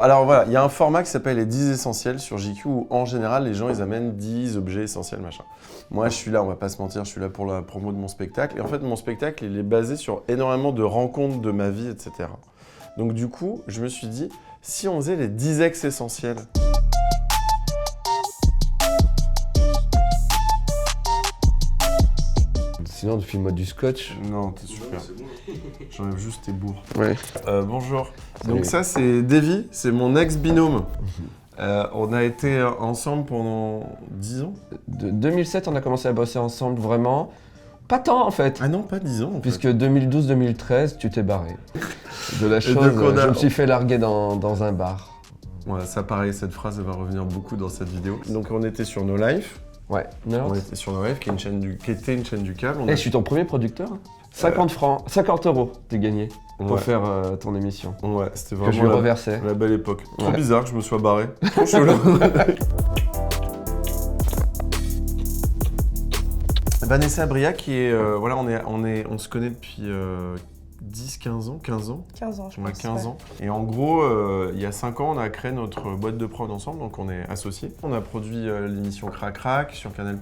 Alors voilà, il y a un format qui s'appelle les 10 essentiels sur JQ où en général les gens ils amènent 10 objets essentiels machin. Moi je suis là, on va pas se mentir, je suis là pour la promo de mon spectacle. Et en fait mon spectacle il est basé sur énormément de rencontres de ma vie, etc. Donc du coup je me suis dit, si on faisait les 10 ex essentiels. Sinon, file-moi du scotch. Non, t'es super. J'enlève juste tes bourres. Ouais. Bonjour. Salut. Donc ça c'est Davy, c'est mon ex-binôme. On a été ensemble pendant 10 ans. De 2007, on a commencé à bosser ensemble vraiment. Pas tant en fait. Ah non, pas 10 ans en fait. Puisque 2012-2013, tu t'es barré. De la chose, donc, je me suis fait larguer dans un bar. Ouais, ça pareil, cette phrase elle va revenir beaucoup dans cette vidéo. Donc on était sur No Life. Ouais. On était sur No Life, qui était une chaîne du câble. Je suis ton premier producteur. 50 francs, 50 € t'es gagné pour faire ton émission. Ouais, c'était Que je lui vraiment reversais. la belle époque. Trop Ouais. bizarre que je me sois barré. Trop chelou. Vanessa Bria qui est... voilà, on se connaît depuis 10-15 ans, 15 ans. 15 ans, je On a pense. 15 ans. Et en gros, il y a 5 ans, on a créé notre boîte de prod ensemble, donc on est associés. On a produit l'émission Crac Crac sur Canal+,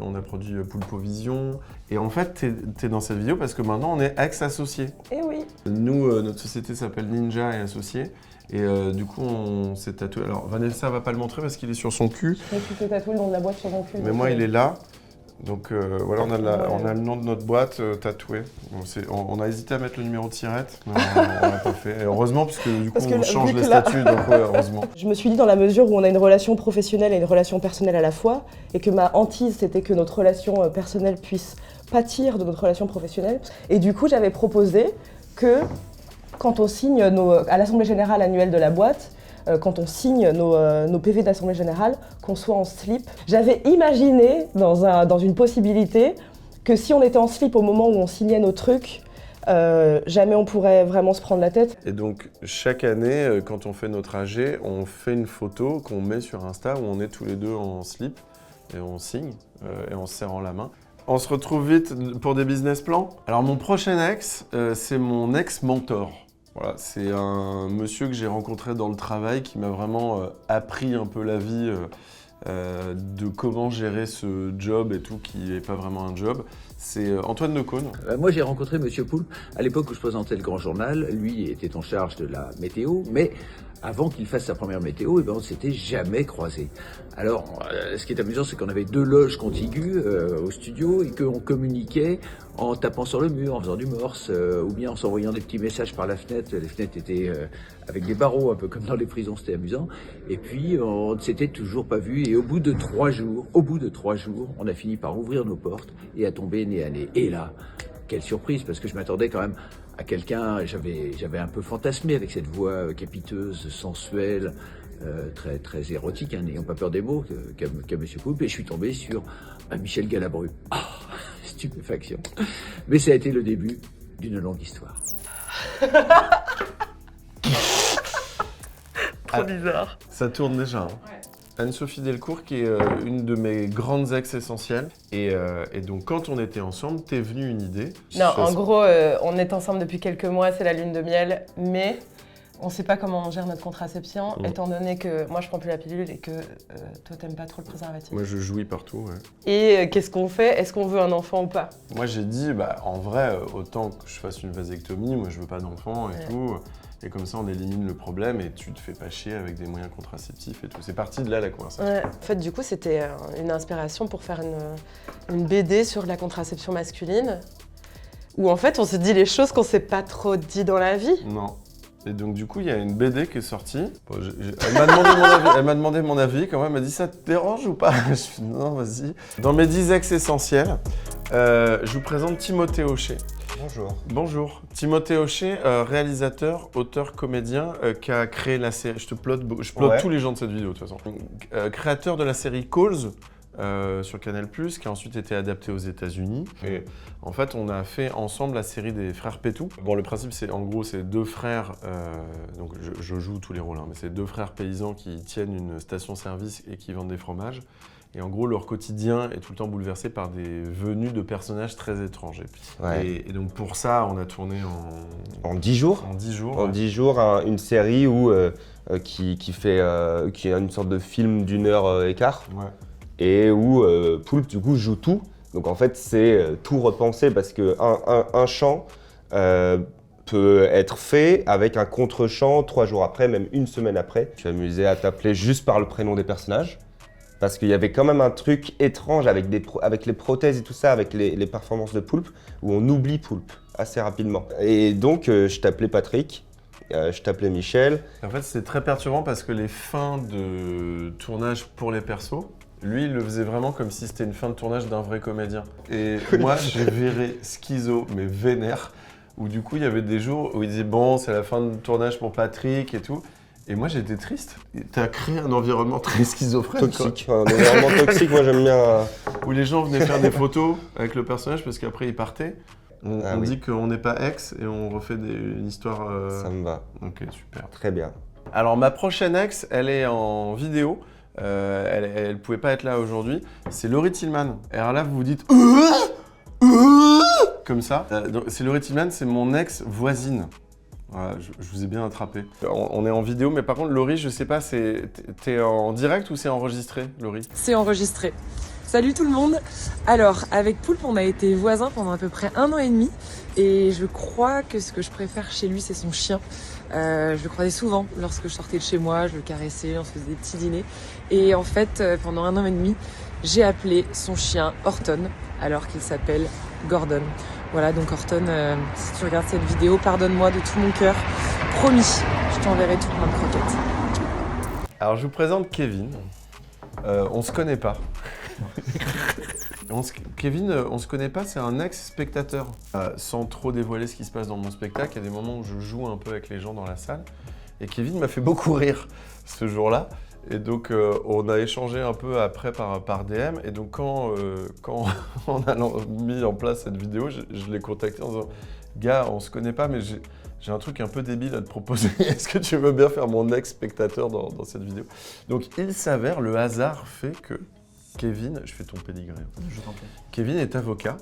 on a produit Poulpo Vision. Et en fait, t'es dans cette vidéo parce que maintenant, on est ex-associés. Eh oui. Nous, notre société s'appelle Ninja et Associés. Et du coup, on s'est tatoué. Alors, Vanessa va pas le montrer parce qu'il est sur son cul. Je me suis fait tatouer le nom de la boîte sur mon cul. Mais moi, il est là. Donc voilà, on a le nom de notre boîte tatoué. On a hésité à mettre le numéro de tirette, mais on l'a pas fait. Et heureusement, parce que du coup, on change les statuts, donc ouais, heureusement. Je me suis dit, dans la mesure où on a une relation professionnelle et une relation personnelle à la fois, et que ma hantise, c'était que notre relation personnelle puisse pâtir de notre relation professionnelle. Et du coup, j'avais proposé que, quand on signe à l'Assemblée Générale annuelle de la boîte, quand on signe nos PV d'Assemblée Générale, qu'on soit en slip. J'avais imaginé dans une possibilité que si on était en slip au moment où on signait nos trucs, jamais on pourrait vraiment se prendre la tête. Et donc, chaque année, quand on fait notre AG, on fait une photo qu'on met sur Insta où on est tous les deux en slip et on signe et en se serrant la main. On se retrouve vite pour des business plans. Alors, mon prochain ex, c'est mon ex-mentor. Voilà, c'est un monsieur que j'ai rencontré dans le travail qui m'a vraiment appris un peu la vie de comment gérer ce job et tout, qui n'est pas vraiment un job. C'est Antoine Decaune. Moi, j'ai rencontré Monsieur Poulpe à l'époque où je présentais le Grand Journal. Lui était en charge de la météo, mais avant qu'il fasse sa première météo, on ne s'était jamais croisés. Alors, ce qui est amusant, c'est qu'on avait 2 loges contiguës au studio et qu'on communiquait en tapant sur le mur, en faisant du morse, ou bien en s'envoyant des petits messages par la fenêtre. Les fenêtres étaient avec des barreaux, un peu comme dans les prisons, c'était amusant. Et puis, on ne s'était toujours pas vus. Et au bout de 3 jours, on a fini par ouvrir nos portes et à tomber nez à nez. Et là, quelle surprise, parce que je m'attendais quand même à quelqu'un, j'avais un peu fantasmé avec cette voix capiteuse, sensuelle, très, très érotique, n'ayant pas peur des mots, qu'a Monsieur Poulpe, et je suis tombé sur Michel Galabru. Ah, stupéfaction. Mais ça a été le début d'une longue histoire. Trop bizarre. Ça tourne déjà. Hein. Ouais. Anne-Sophie Delcourt, qui est une de mes grandes ex essentielles. Et donc, quand on était ensemble, t'es venue une idée. Non, en gros, on est ensemble depuis quelques mois, c'est la lune de miel, mais on ne sait pas comment on gère notre contraception, étant donné que moi je prends plus la pilule et que toi t'aimes pas trop le préservatif. Moi, je jouis partout, ouais. Et qu'est-ce qu'on fait? Est-ce qu'on veut un enfant ou pas? Moi, j'ai dit, en vrai, autant que je fasse une vasectomie, moi, je veux pas d'enfant et tout. Et comme ça, on élimine le problème et tu te fais pas chier avec des moyens contraceptifs et tout. C'est parti de là, la conversation. Ouais. En fait, du coup, c'était une inspiration pour faire une BD sur la contraception masculine, où en fait, on se dit les choses qu'on s'est pas trop dit dans la vie. Non. Et donc, du coup, il y a une BD qui est sortie. Bon, elle m'a demandé mon avis. Quand même, elle m'a dit, ça te dérange ou pas? Je suis dit, non, vas-y. Dans mes 10 ex essentiels, je vous présente Timothée Hochet. Bonjour. Bonjour. Timothée Hochet, réalisateur, auteur, comédien, qui a créé la série... Je plot tous les gens de cette vidéo, de toute façon. Créateur de la série Calls, sur Canal+, qui a ensuite été adapté aux États-Unis. Et en fait, on a fait ensemble la série des frères Pétou. Bon, le principe, c'est en gros, c'est 2 frères, donc je joue tous les rôles, hein, mais c'est 2 frères paysans qui tiennent une station-service et qui vendent des fromages. Et en gros, leur quotidien est tout le temps bouleversé par des venues de personnages très étrangers. Ouais. Et donc pour ça, on a tourné En 10 jours. en 10 jours. En 10 jours, une série qui a une sorte de film d'1 heure et quart. Ouais. Et où Poulpe, du coup, joue tout. Donc en fait, c'est tout repensé parce qu'un chant peut être fait avec un contre-chant 3 jours après, même une semaine après. Je suis amusé à t'appeler juste par le prénom des personnages. Parce qu'il y avait quand même un truc étrange avec les prothèses et tout ça, avec les performances de Poulpe, où on oublie Poulpe assez rapidement. Et donc, je t'appelais Patrick, je t'appelais Michel. En fait, c'est très perturbant parce que les fins de tournage pour les persos, lui, il le faisait vraiment comme si c'était une fin de tournage d'un vrai comédien. Et moi, j'ai viré schizo, mais vénère, où du coup, il y avait des jours où il disait « Bon, c'est la fin de tournage pour Patrick et tout ». Et moi, j'étais triste. T'as créé un environnement très schizophrène. Toxique, un environnement toxique, moi j'aime bien. Où les gens venaient faire des photos avec le personnage parce qu'après, ils partaient. On oui. dit qu'on n'est pas ex et on refait une histoire... Ça me va, Ok, super. très bien. Alors, ma prochaine ex, elle est en vidéo. Elle pouvait pas être là aujourd'hui. C'est Laurie Tillman. Et alors là, vous vous dites... Comme ça. Donc, c'est Laurie Tillman, c'est mon ex voisine. Voilà, je vous ai bien attrapé. On est en vidéo, mais par contre, Laurie, je sais pas, t'es en direct ou c'est enregistré, Laurie? C'est enregistré. Salut tout le monde. Alors, avec Poulpe, on a été voisins pendant à peu près 1 an et demi. Et je crois que ce que je préfère chez lui, c'est son chien. Je le croisais souvent lorsque je sortais de chez moi, je le caressais, on se faisait des petits dîners. Et en fait, pendant 1 an et demi, j'ai appelé son chien Horton, alors qu'il s'appelle Gordon. Voilà, donc Horton, si tu regardes cette vidéo, pardonne-moi de tout mon cœur. Promis, je t'enverrai tout plein de croquettes. Alors, je vous présente Kevin. On se connaît pas. Kevin, on se connaît pas, c'est un ex-spectateur. Sans trop dévoiler ce qui se passe dans mon spectacle, il y a des moments où je joue un peu avec les gens dans la salle. Et Kevin m'a fait beaucoup rire ce jour-là. Et donc, on a échangé un peu après par DM. Et donc, quand on a mis en place cette vidéo, je l'ai contacté en disant « Gars, on se connaît pas, mais j'ai un truc un peu débile à te proposer. Est-ce que tu veux bien faire mon ex-spectateur dans cette vidéo ?» Donc, il s'avère, le hasard fait que Kevin, je fais ton pédigré. Je t'en prie. Kevin est avocat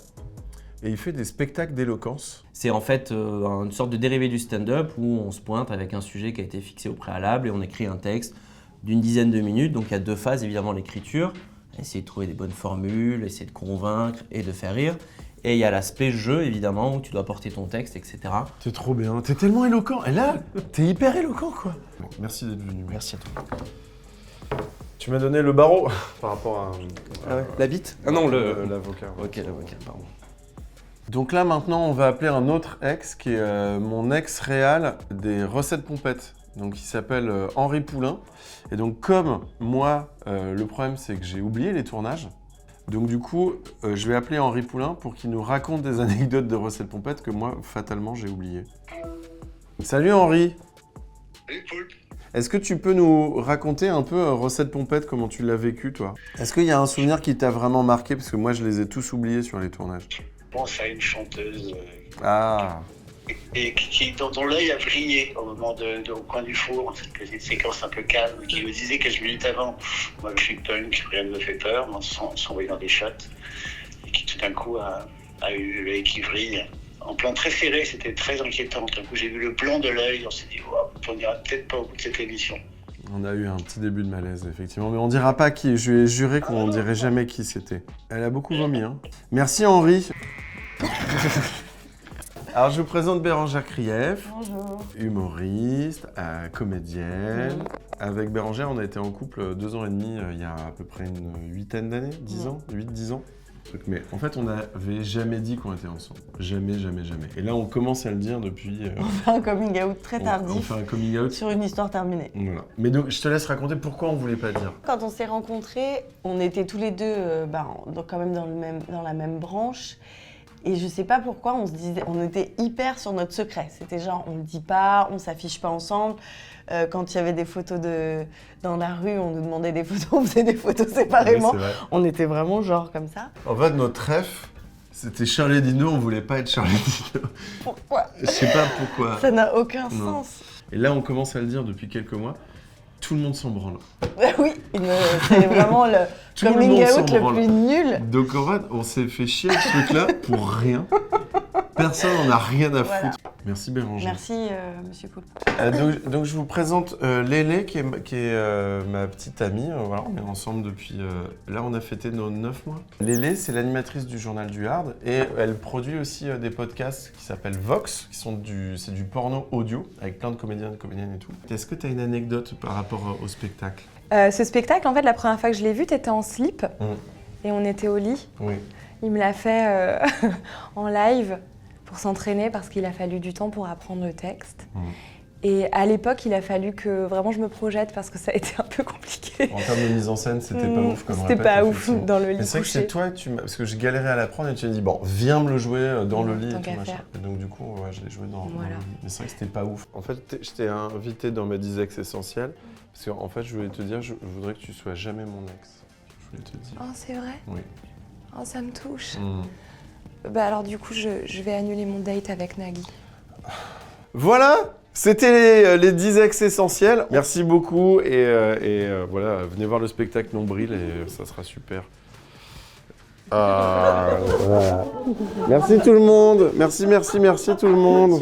et il fait des spectacles d'éloquence. C'est en fait une sorte de dérivé du stand-up où on se pointe avec un sujet qui a été fixé au préalable et on écrit un texte d'une dizaine de minutes. Donc il y a 2 phases, évidemment, l'écriture, essayer de trouver des bonnes formules, essayer de convaincre et de faire rire. Et il y a l'aspect jeu, évidemment, où tu dois porter ton texte, etc. T'es trop bien, t'es tellement éloquent. Et là, t'es hyper éloquent, quoi. Bon, merci d'être venu. Merci à toi. Tu m'as donné le barreau par rapport à... Ah ouais, la bite? Ah non, l'avocat. Ok, l'avocat, pardon. Donc là, maintenant, on va appeler un autre ex qui est mon ex-réal des recettes pompettes. Donc il s'appelle Henri Poulain. Et donc comme moi, le problème c'est que j'ai oublié les tournages. Donc du coup, je vais appeler Henri Poulain pour qu'il nous raconte des anecdotes de recettes pompettes que moi, fatalement, j'ai oubliées. Salut Henri. Salut Poulpe. Est-ce que tu peux nous raconter un peu recette pompette, comment tu l'as vécu toi? Est-ce qu'il y a un souvenir qui t'a vraiment marqué? Parce que moi, je les ai tous oubliés sur les tournages. Je pense à une chanteuse dont l'œil a brillé au moment au coin du four, cette séquence un peu calme, qui me disait 15 minutes avant, moi je suis punk, rien ne me fait peur, on s'envoie dans des shots, et qui tout d'un coup a eu l'œil qui vrille. En plan très serré, c'était très inquiétant. D'un coup, j'ai vu le blanc de l'œil, on s'est dit on n'ira peut-être pas au bout de cette émission. On a eu un petit début de malaise, effectivement, mais on dira pas qui. Je lui ai juré qu'on ne dirait jamais qui c'était. Elle a beaucoup vomi, hein. Merci Henri. Alors, je vous présente Bérangère Krief. Bonjour. Humoriste, comédienne. Avec Bérangère, on a été en couple 2 ans et demi, il y a à peu près une 8aine d'années, 10 ans, 8-10 ans. Mais en fait, on n'avait jamais dit qu'on était ensemble. Jamais, jamais, jamais. Et là, on commence à le dire depuis... On fait un coming out très tardif. On fait un coming out. Sur une histoire terminée. Voilà. Mais donc, je te laisse raconter pourquoi on voulait pas dire. Quand on s'est rencontrés, on était tous les deux quand même dans la même branche. Et je sais pas pourquoi, on était hyper sur notre secret. C'était genre, on le dit pas, on s'affiche pas ensemble. Quand il y avait des photos dans la rue, on nous demandait des photos, on faisait des photos séparément. Oui, on était vraiment genre comme ça. En fait, notre rêve, c'était Charlie Dino, on voulait pas être Charlie Dino. Pourquoi? Je sais pas pourquoi. Ça n'a aucun Non. sens. Et là, on commence à le dire depuis quelques mois. Tout le monde s'en branle. Oui, c'est vraiment le Tout le coming monde s'en out le branle. plus nul. Donc en fait, on s'est fait chier ce truc-là pour rien. Personne n'en a rien à Voilà. foutre. Merci Bérangère. Merci, Monsieur Poulpe. Donc je vous présente Lélé qui est ma petite amie. Voilà, on est ensemble depuis... là, on a fêté nos 9 mois. Lélé, c'est l'animatrice du Journal du Hard et elle produit aussi des podcasts qui s'appellent Vox, qui sont c'est du porno audio avec plein de comédiens et comédiennes et tout. Est-ce que tu as une anecdote par rapport au spectacle? Ce spectacle, en fait, la première fois que je l'ai vu, t'étais en slip et on était au lit. Oui. Il me l'a fait en live pour s'entraîner parce qu'il a fallu du temps pour apprendre le texte. Et à l'époque, il a fallu que vraiment je me projette parce que ça a été un peu compliqué. En termes de mise en scène, c'était pas ouf comme C'était répète, pas ouf effectivement. dans le lit Mais c'est vrai que couché. c'est toi que parce que je galérais à l'apprendre et tu m'as dit bon, viens me le jouer dans le lit et tant tout qu'à machin. faire. Et donc du coup, ouais, je l'ai joué dans Voilà. le lit. Mais c'est vrai que c'était pas ouf. En fait, je t'ai invité dans mes 10 ex essentiels parce qu'en fait, je voulais te dire, je voudrais que tu sois jamais mon ex. Je voulais te dire. Oh, c'est vrai? Oui. Oh, ça me touche. Bah alors du coup, je vais annuler mon date avec Nagui. Voilà, c'était les 10 ex essentiels. Merci beaucoup et voilà, venez voir le spectacle Nombril et ça sera super. Voilà. Merci tout le monde. Merci tout le monde.